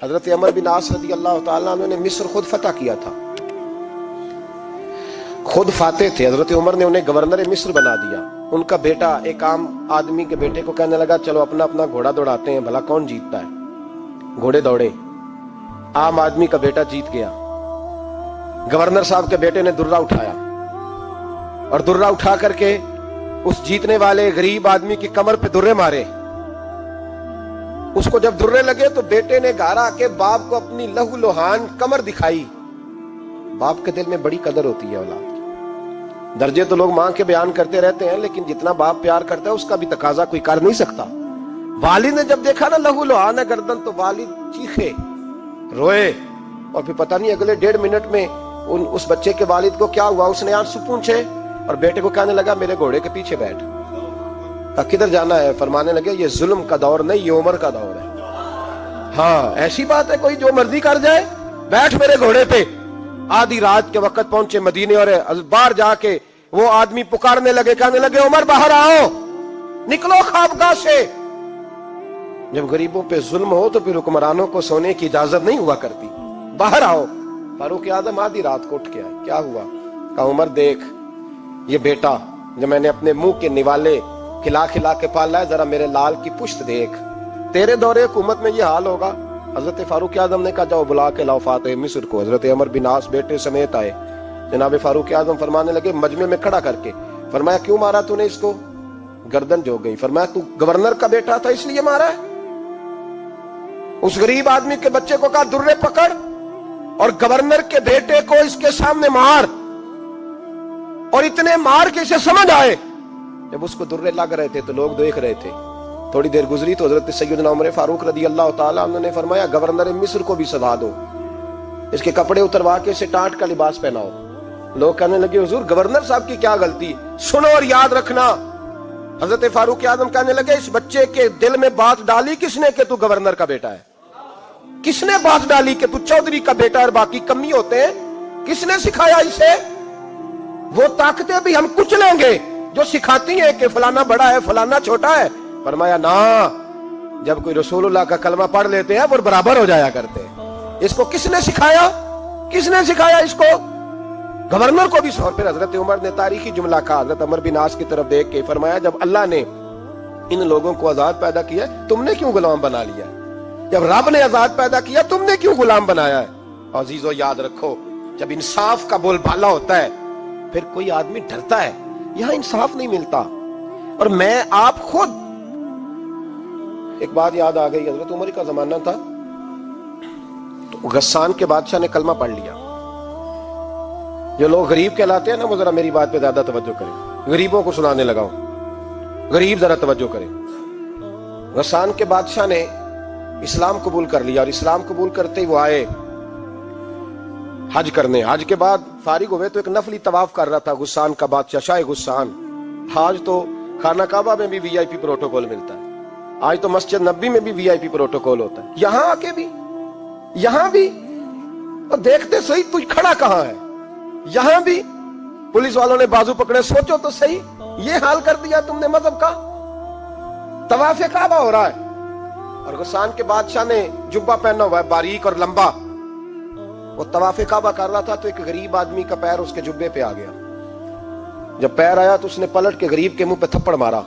حضرت عمر بن عاص رضی اللہ تعالیٰ عنہ نے مصر خود فتح کیا تھا، خود فاتح تھے. حضرت عمر نے انہیں گورنر مصر بنا دیا. ان کا بیٹا ایک عام آدمی کے بیٹے کو کہنے لگا چلو اپنا اپنا گھوڑا دوڑاتے ہیں، بھلا کون جیتتا ہے. گھوڑے دوڑے، عام آدمی کا بیٹا جیت گیا. گورنر صاحب کے بیٹے نے درہ اٹھایا اور درہ اٹھا کر کے اس جیتنے والے غریب آدمی کی کمر پہ درے مارے. اس کو جب درے لگے تو بیٹے نے گھر آ کے باپ کو اپنی لہو لوہان کمر دکھائی. باپ کے دل میں بڑی قدر ہوتی ہے اولاد کی. درجے تو لوگ ماں کے بیان کرتے رہتے ہیں، لیکن جتنا باپ پیار کرتا ہے اس کا بھی تقاضا کوئی کر نہیں سکتا. والد نے جب دیکھا نا لہو لوہان ہے گردن، تو والد چیخے، روئے، اور پھر پتہ نہیں اگلے 1.5 منٹ میں اس بچے کے والد کو کیا ہوا. اس نے آنسو پونچھے اور بیٹے کو کہنے لگا میرے گھوڑے کے پیچھے بیٹھ. کدھر جانا ہے؟ فرمانے لگے یہ ظلم کا دور نہیں، یہ عمر کا دور ہے. ہاں ایسی بات ہے کوئی جو مرضی کر جائے؟ بیٹھ میرے گھوڑے پہ. آدھی رات کے وقت پہنچے مدینے اور باہر جا کے وہ آدمی پکارنے لگے، کہنے لگے عمر باہر آؤ، نکلو خوابگاہ سے. جب غریبوں پہ ظلم ہو تو پھر حکمرانوں کو سونے کی اجازت نہیں ہوا کرتی. باہر آؤ. فاروق اعظم آدھی رات کو اٹھ کے آئے. کیا ہوا؟ کہا عمر دیکھ، یہ بیٹا جو میں نے اپنے منہ کے نوالے کھلا کھلا کے پالا ہے، ذرا میرے لال کی پشت دیکھ. تیرے دور حکومت میں یہ حال ہوگا. حضرت فاروق اعظم نے کہا جاؤ بلا کے لاؤ فاتح مصر کو. حضرت عمر بن عاص بیٹے سمیت آئے. جناب فاروق اعظم فرمانے لگے مجمع میں کھڑا کر کے، فرمایا کیوں مارا تو نے اس کو؟ گردن جو گئی. فرمایا تو گورنر کا بیٹا تھا اس لیے مارا ہے؟ اس غریب آدمی کے بچے کو کہا درے پکڑ اور گورنر کے بیٹے کو اس کے سامنے مار، اور اتنے مار کے اسے سمجھ آئے. جب اس کو درے لگ رہے تھے تو لوگ دیکھ رہے تھے. تھوڑی دیر گزری تو حضرت سیدنا عمر فاروق رضی اللہ تعالیٰ عنہ نے فرمایا گورنر مصر کو بھی سزا دو، اس کے کپڑے اتروا کے اسے ٹاٹ کا لباس پہناؤ. لوگ کہنے لگے حضور گورنر صاحب کی کیا غلطی؟ سنو اور یاد رکھنا. حضرت فاروق اعظم کہنے لگے اس بچے کے دل میں بات ڈالی کس نے کہ تو گورنر کا بیٹا ہے؟ کس نے بات ڈالی کہ تو چودھری کا بیٹا اور باقی کمی ہوتے ہیں؟ کس نے سکھایا اسے؟ وہ طاقتیں بھی ہم کچھ لیں گے جو سکھاتی ہیں کہ فلانا بڑا ہے فلانا چھوٹا ہے. فرمایا نا، جب کوئی رسول اللہ کا کلمہ پڑھ لیتے ہیں وہ برابر ہو جایا کرتے ہیں. اس کو کس نے سکھایا؟ کس نے سکھایا اس کو؟ گورنر کو بھی. اور پھر حضرت عمر نے تاریخی جملہ کہا حضرت عمر بن عاص کی طرف دیکھ کے، فرمایا جب اللہ نے ان لوگوں کو آزاد پیدا کیا تم نے کیوں غلام بنا لیا؟ جب رب نے آزاد پیدا کیا تم نے کیوں غلام بنایا ہے؟ عزیزو یاد رکھو جب انصاف کا بول بالا ہوتا ہے پھر کوئی آدمی ڈرتا ہے. یہاں انصاف نہیں ملتا. اور میں آپ خود ایک بات یاد آ گئی. حضرت عمر کا زمانہ تھا تو غسان کے بادشاہ نے کلمہ پڑھ لیا. جو لوگ غریب کہلاتے ہیں نا وہ ذرا میری بات پہ زیادہ توجہ کریں. غریبوں کو سنانے لگا ہوں، غریب ذرا توجہ کریں. غسان کے بادشاہ نے اسلام قبول کر لیا اور اسلام قبول کرتے ہی وہ آئے حج کرنے. حج کے بعد فارغ ہوئے تو ایک نفلی طواف کر رہا تھا غسان کا بادشاہ شاہ غسان. حج تو خانہ کعبہ میں بھی وی آئی پی پروٹوکول ملتا ہے، آج تو مسجد نبی میں بھی وی آئی پی پروٹوکول ہوتا ہے. یہاں آ کے بھی، یہاں بھی اور دیکھتے صحیح تو کھڑا کہاں ہے. یہاں بھی پولیس والوں نے بازو پکڑے. سوچو تو صحیح، یہ حال کر دیا تم نے مذہب کا. طواف کعبہ ہو رہا ہے اور غسان کے بادشاہ نے جبہ پہنا ہوا ہے باریک اور لمبا. وہ طواف کعبہ کر رہا تھا تو ایک غریب آدمی کا پیر اس کے جبے پہ آ گیا. جب پیر آیا تو اس نے پلٹ کے غریب کے منہ پہ تھپڑ مارا.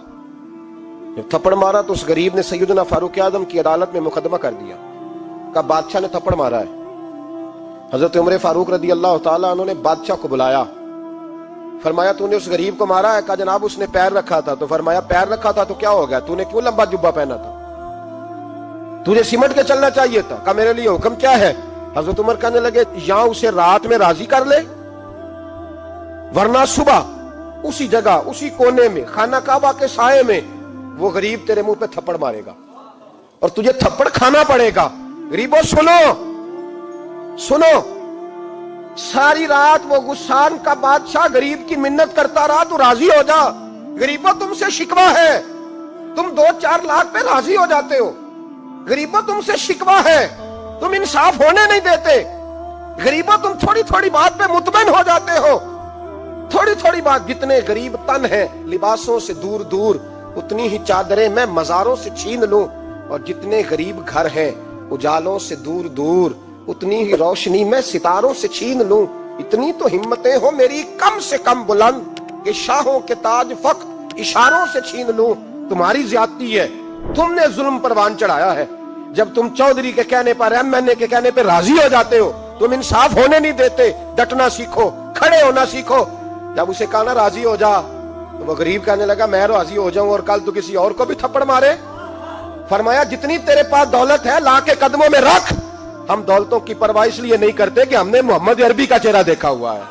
جب تھپڑ مارا تو اس غریب نے سیدنا فاروق اعظم کی عدالت میں مقدمہ کر دیا. کہا بادشاہ نے تھپڑ مارا ہے. حضرت عمر فاروق رضی اللہ تعالیٰ عنہ نے بادشاہ کو بلایا. فرمایا تو نے اس غریب کو مارا ہے؟ کہا جناب اس نے پیر رکھا تھا. تو فرمایا پیر رکھا تھا تو کیا ہو گیا؟ تو نے کیوں لمبا جبہ پہنا تھا؟ تجھے سمٹ کے چلنا چاہیے تھا. کہا میرے لیے حکم کیا ہے؟ حضرت عمر کہنے لگے یہاں اسے رات میں راضی کر لے، ورنہ صبح اسی جگہ اسی کونے میں خانہ کعبہ کے سائے میں وہ غریب تیرے منہ پہ تھپڑ مارے گا اور تجھے تھپڑ کھانا پڑے گا. غریبوں سنو سنو، ساری رات وہ غسان کا بادشاہ غریب کی منت کرتا رہا تو راضی ہو جا. غریبوں تم سے شکوہ ہے، تم 2-4 لاکھ پہ راضی ہو جاتے ہو. غریبوں تم سے شکوہ ہے، تم انصاف ہونے نہیں دیتے. غریبوں تم تھوڑی تھوڑی بات پہ مطمئن ہو جاتے ہو. تھوڑی تھوڑی بات، جتنے غریب تن ہیں لباسوں سے دور دور اتنی ہی چادریں میں مزاروں سے چھین لوں، اور جتنے غریب گھر ہیں اجالوں سے دور دور اتنی ہی روشنی میں ستاروں سے چھین لوں. اتنی تو ہمتیں ہو میری کم سے کم بلند کہ شاہوں کے تاج فقط اشاروں سے چھین لوں. تمہاری زیادتی ہے, تم نے ظلم پروان چڑھایا ہے. جب تم چودھری کے کہنے پر ایم این اے کے کہنے پہ راضی ہو جاتے ہو, تم انصاف ہونے نہیں دیتے. ڈٹنا سیکھو, کھڑے ہونا سیکھو. جب اسے کہا نا راضی ہو جا, تو وہ غریب کہنے لگا میں راضی ہو جاؤں اور کل تو کسی اور کو بھی تھپڑ مارے. فرمایا جتنی تیرے پاس دولت ہے لا کے قدموں میں رکھ. ہم دولتوں کی پرواہ اس لیے نہیں کرتے کہ ہم نے محمد عربی کا چہرہ دیکھا ہوا ہے.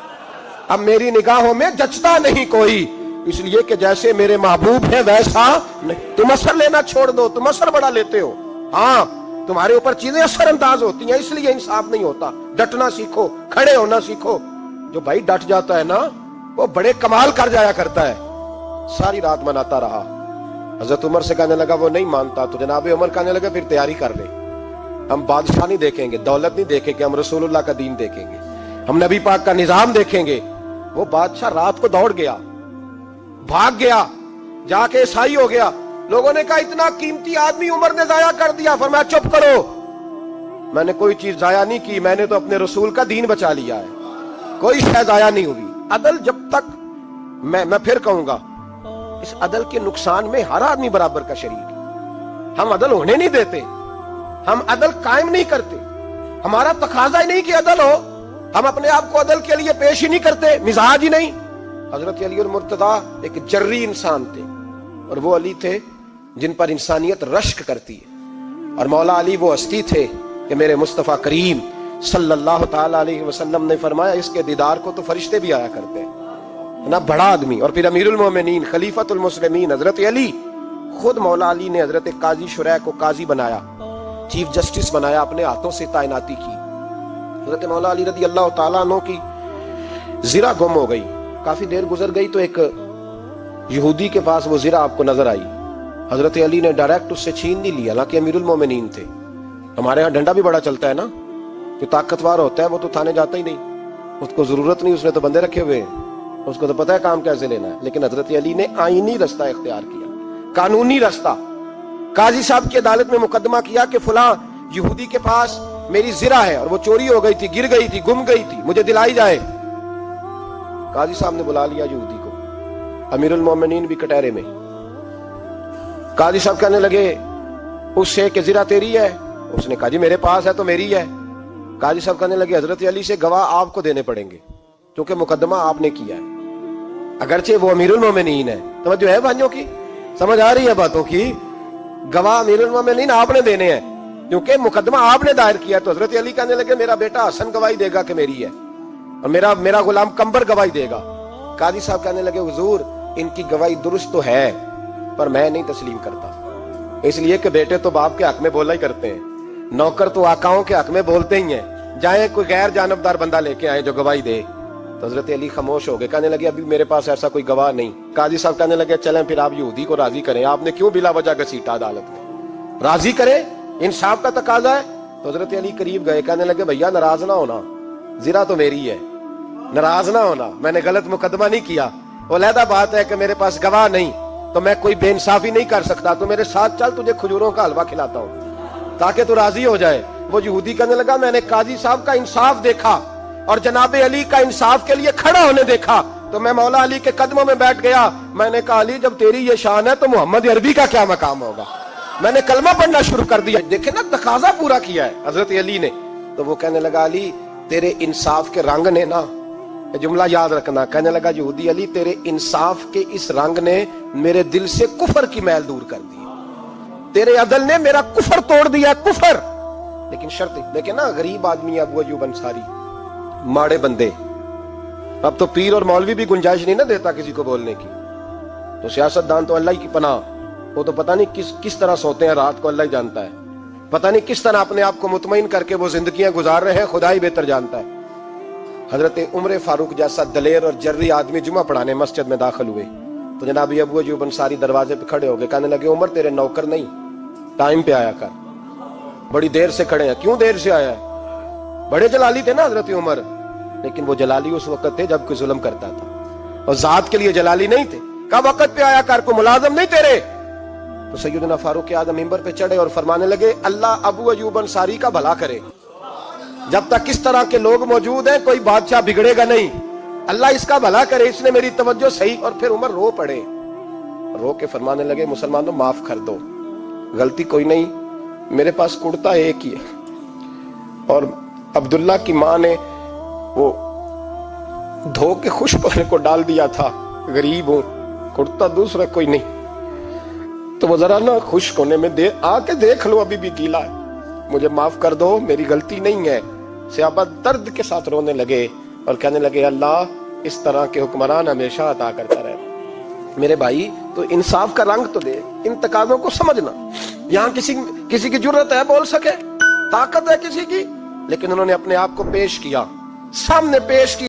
اب میری نگاہوں میں جچتا نہیں کوئی, اس لیے کہ جیسے میرے محبوب ہیں ویسا نہیں. تم اثر لینا چھوڑ دو, تم اثر بڑا لیتے ہو. ہاں تمہارے اوپر چیزیں اثر انداز ہوتی ہیں, اس لیے انصاف نہیں ہوتا. ڈٹنا سیکھو, کھڑے ہونا سیکھو. جو بھائی ڈٹ جاتا ہے نا وہ بڑے کمال کر جایا کرتا ہے. ساری رات مناتا رہا. حضرت عمر سے کہنے لگا وہ نہیں مانتا, تو جناب عمر کہنے لگا پھر تیاری کر لے. ہم بادشاہ نہیں دیکھیں گے, دولت نہیں دیکھیں گے, ہم رسول اللہ کا دین دیکھیں گے, ہم نبی پاک کا نظام دیکھیں گے. وہ بادشاہ رات کو دوڑ گیا, بھاگ گیا, جا کے عیسائی ہو گیا. لوگوں نے کہا اتنا قیمتی آدمی عمر نے ضائع کر دیا. فرمایا چپ کرو, میں نے کوئی چیز ضائع نہیں کی, میں نے تو اپنے رسول کا دین بچا لیا ہے. کوئی شے ضائع نہیں ہوئی. عدل جب تک میں پھر کہوں گا, اس عدل کے نقصان میں ہر آدمی برابر کا شریک ہے. ہم عدل ہونے نہیں دیتے, ہم عدل قائم نہیں کرتے. ہمارا تقاضا ہی نہیں کہ عدل ہو, ہم اپنے آپ کو عدل کے لیے پیش ہی نہیں کرتے, مزاج ہی نہیں. حضرت علی المرتضی ایک جری انسان تھے, اور وہ علی تھے جن پر انسانیت رشک کرتی ہے. اور مولا علی وہ ہستی تھے کہ میرے مصطفیٰ کریم صلی اللہ تعالی علیہ وسلم نے فرمایا اس کے دیدار کو تو فرشتے بھی آیا کرتے ہیں. نا بڑا آدمی, اور پھر امیر المومنین خلیفۃ المسلمین حضرت علی. خود مولا علی نے حضرت قاضی شریح کو قاضی بنایا, چیف جسٹس بنایا, اپنے ہاتھوں سے تعیناتی کی. حضرت مولا علی رضی اللہ تعالیٰ عنہ کی زرہ گم ہو گئی. کافی دیر گزر گئی تو ایک یہودی کے پاس وہ زرہ آپ کو نظر آئی. حضرت علی نے ڈائریکٹ اس سے چھین نہیں لیا, حالانکہ امیر المومنین تھے. ہمارے ہاں ڈنڈا بھی بڑا چلتا ہے نا, جو طاقتور ہوتا ہے وہ تو تھانے جاتا ہی نہیں, اس کو ضرورت نہیں, اس نے تو بندے رکھے ہوئے ہیں, اس کو تو پتہ ہے کام کیسے لینا ہے. لیکن حضرت علی نے آئینی رستہ اختیار کیا, قانونی رستہ. قاضی صاحب کی عدالت میں مقدمہ کیا کہ فلاں یہودی کے پاس میری زرہ ہے اور وہ چوری ہو گئی تھی, گر گئی تھی, گم گئی تھی, مجھے دلائی جائے. قاضی صاحب نے بلا لیا یہودی کو, امیر المومنین بھی کٹہرے میں. قاضی صاحب کہنے لگے اس سے کہ زرہ تیری ہے؟ اس نے کہا جی میرے پاس ہے تو میری ہے. قاضی صاحب کہنے لگے حضرت علی سے گواہ آپ کو دینے پڑیں گے کیونکہ مقدمہ آپ نے کیا ہے, اگرچہ وہ امیر المومنین ہے. توجہ ہے بھائیوں کی, سمجھ آ رہی ہے باتوں کی؟ گواہ امیر المومنین آپ نے دینے ہیں کیونکہ مقدمہ آپ نے دائر کیا. تو حضرت علی کہنے لگے میرا بیٹا حسن گواہی دے گا کہ میری ہے, اور میرا غلام کمبر گواہی دے گا. قاضی صاحب کہنے لگے حضور ان کی گواہی درست تو ہے پر میں نہیں تسلیم کرتا, اس لیے کہ بیٹے تو باپ کے حق میں بولا ہی کرتے ہیں, نوکر تو آقاؤں کے حق میں بولتے ہی ہیں. جائیں کوئی غیر جانبدار بندہ لے کے آئے جو گواہی دے. تو حضرت علی خاموش ہو گئے, کہنے لگے ابھی میرے پاس ایسا کوئی گواہ نہیں. قاضی صاحب کہنے لگے چلیں پھر آپ یہودی کو راضی کریں, آپ نے کیوں بلا وجہ گھسیٹا عدالت میں, راضی کریں, انصاف کا تقاضا ہے. تو حضرت علی قریب گئے, کہنے لگے بھیا ناراض نہ ہونا, زرہ تو میری ہے, ناراض نہ ہونا, میں نے غلط مقدمہ نہیں کیا. وہ علیحدہ بات ہے کہ میرے پاس گواہ نہیں تو میں کوئی بے انصافی نہیں کر سکتا, تو میرے ساتھ چل تجھے کھجوروں کا حلوہ کھلاتا ہوں تاکہ تو راضی ہو جائے. وہ یہودی کہنے لگا میں نے قاضی صاحب کا انصاف دیکھا اور جناب علی کا انصاف کے لیے کھڑا ہونے دیکھا تو میں مولا علی کے قدموں میں بیٹھ گیا. میں نے کہا علی جب تیری یہ شان ہے تو محمد عربی کا کیا مقام ہوگا. میں نے کلمہ پڑھنا شروع کر دیا. دیکھیں نا تقاضا پورا کیا ہے حضرت علی نے. تو وہ کہنے لگا علی تیرے انصاف کے رنگ نے نا, جملہ یاد رکھنا, کہنے لگا یہودی علی تیرے انصاف کے اس رنگ نے میرے دل سے کفر کی میل دور کر دی, تیرے عدل نے میرا کفر توڑ دیا, کفر. لیکن شرط دیکھیں نا, غریب آدمی ابو ایوب انصاری, ماڑے بندے, اب تو پیر اور مولوی بھی گنجائش نہیں نہ دیتا کسی کو بولنے کی. تو سیاستدان تو اللہ کی پناہ, وہ تو پتہ نہیں کس طرح سوتے ہیں رات کو, اللہ ہی جانتا ہے. پتہ نہیں کس طرح اپنے آپ کو مطمئن کر کے وہ زندگیاں گزار رہے ہیں, خدا ہی بہتر جانتا ہے. حضرت عمر فاروق جیسا دلیر اور جرری آدمی جمعہ پڑھانے مسجد میں داخل ہوئے تو جناب ابو ایوب انصاری دروازے پہ کھڑے ہو گئے, کہنے لگے عمر تیرے نوکر نہیں, ٹائم پہ آیا کر, بڑی دیر سے کھڑے ہیں. کیوں دیر سے آیا ہے؟ بڑے جلالی تھے نا حضرت عمر, لیکن وہ جلالی اس وقت تھے جب کوئی ظلم کرتا تھا, اور ذات کے لیے جلالی نہیں تھے. کب وقت پہ آیا کر, کو ملازم نہیں تیرے. تو سیدنا فاروق اعظم منبر پہ چڑھے اور فرمانے لگے اللہ ابو ایوب انصاری کا بھلا کرے، جب تک اس طرح کے لوگ موجود ہیں کوئی بادشاہ بگڑے گا نہیں، اللہ اس کا بھلا کرے، اس نے میری توجہ صحیح۔ اور پھر عمر رو پڑے، رو کے فرمانے لگے مسلمانوں معاف کر دو، غلطی کوئی نہیں، میرے پاس کرتا ایک ہی ہے، اور عبداللہ کی ماں نے وہ دھو کے خشک ہونے کو ڈال دیا تھا، غریب ہوں، کرتا دوسرا کوئی نہیں، تو وہ ذرا نا خشک ہونے میں آ کے دیکھ لو ابھی بھی گیلا ہے، مجھے معاف کر دو، میری غلطی نہیں ہے۔ صحابہ درد کے ساتھ رونے لگے اور کہنے لگے اللہ اس طرح کے حکمران ہمیشہ عطا کرتا رہے۔ میرے بھائی تو انصاف کا رنگ تو دے، ان تقاضوں کو سمجھنا۔ یہاں کسی کی جرت ہے بول سکے، طاقت ہے کسی کی، لیکن انہوں نے اپنے آپ کو پیش کیا، سامنے پیش کیا۔